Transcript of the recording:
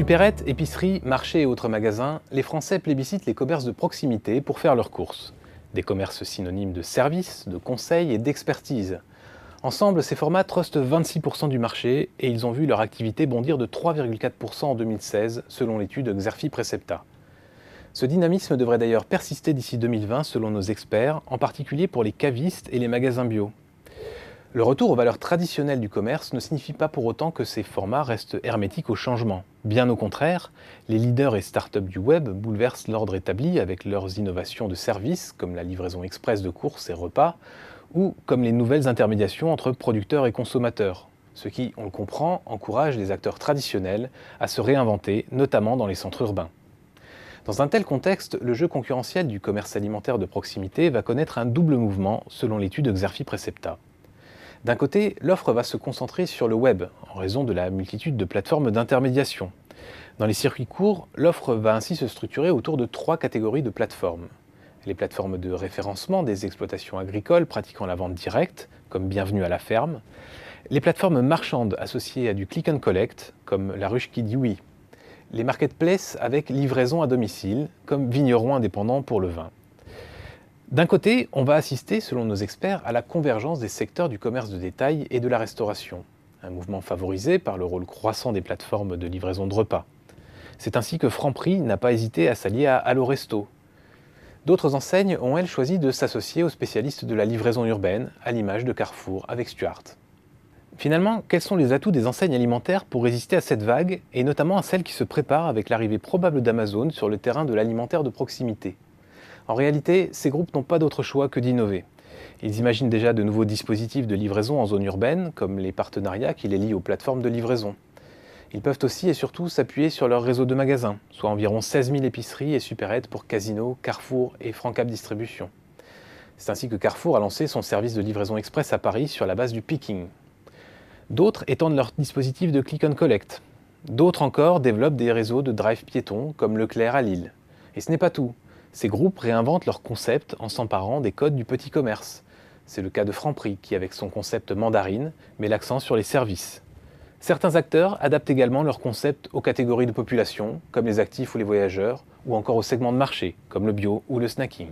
Supérettes, épiceries, marchés et autres magasins, les Français plébiscitent les commerces de proximité pour faire leurs courses. Des commerces synonymes de services, de conseils et d'expertise. Ensemble, ces formats trustent 26% du marché et ils ont vu leur activité bondir de 3,4% en 2016 selon l'étude Xerfi Precepta. Ce dynamisme devrait d'ailleurs persister d'ici 2020 selon nos experts, en particulier pour les cavistes et les magasins bio. Le retour aux valeurs traditionnelles du commerce ne signifie pas pour autant que ces formats restent hermétiques au changement. Bien au contraire, les leaders et startups du web bouleversent l'ordre établi avec leurs innovations de services, comme la livraison express de courses et repas, ou comme les nouvelles intermédiations entre producteurs et consommateurs. Ce qui, on le comprend, encourage les acteurs traditionnels à se réinventer, notamment dans les centres urbains. Dans un tel contexte, le jeu concurrentiel du commerce alimentaire de proximité va connaître un double mouvement, selon l'étude Xerfi Precepta. D'un côté, l'offre va se concentrer sur le web, en raison de la multitude de plateformes d'intermédiation. Dans les circuits courts, l'offre va ainsi se structurer autour de 3 catégories de plateformes. Les plateformes de référencement des exploitations agricoles pratiquant la vente directe, comme Bienvenue à la ferme. Les plateformes marchandes associées à du click and collect, comme La Ruche qui dit oui. Les marketplaces avec livraison à domicile, comme Vigneron indépendant pour le vin. D'un côté, on va assister, selon nos experts, à la convergence des secteurs du commerce de détail et de la restauration, un mouvement favorisé par le rôle croissant des plateformes de livraison de repas. C'est ainsi que Franprix n'a pas hésité à s'allier à Allo Resto. D'autres enseignes ont, elles, choisi de s'associer aux spécialistes de la livraison urbaine, à l'image de Carrefour avec Stuart. Finalement, quels sont les atouts des enseignes alimentaires pour résister à cette vague, et notamment à celle qui se prépare avec l'arrivée probable d'Amazon sur le terrain de l'alimentaire de proximité ? En réalité, ces groupes n'ont pas d'autre choix que d'innover. Ils imaginent déjà de nouveaux dispositifs de livraison en zone urbaine, comme les partenariats qui les lient aux plateformes de livraison. Ils peuvent aussi et surtout s'appuyer sur leur réseau de magasins, soit environ 16 000 épiceries et supérettes pour Casino, Carrefour et Francap Distribution. C'est ainsi que Carrefour a lancé son service de livraison express à Paris sur la base du picking. D'autres étendent leur dispositif de click and collect. D'autres encore développent des réseaux de drive piétons, comme Leclerc à Lille. Et ce n'est pas tout. Ces groupes réinventent leurs concepts en s'emparant des codes du petit commerce. C'est le cas de Franprix qui, avec son concept mandarine, met l'accent sur les services. Certains acteurs adaptent également leurs concepts aux catégories de population, comme les actifs ou les voyageurs, ou encore aux segments de marché, comme le bio ou le snacking.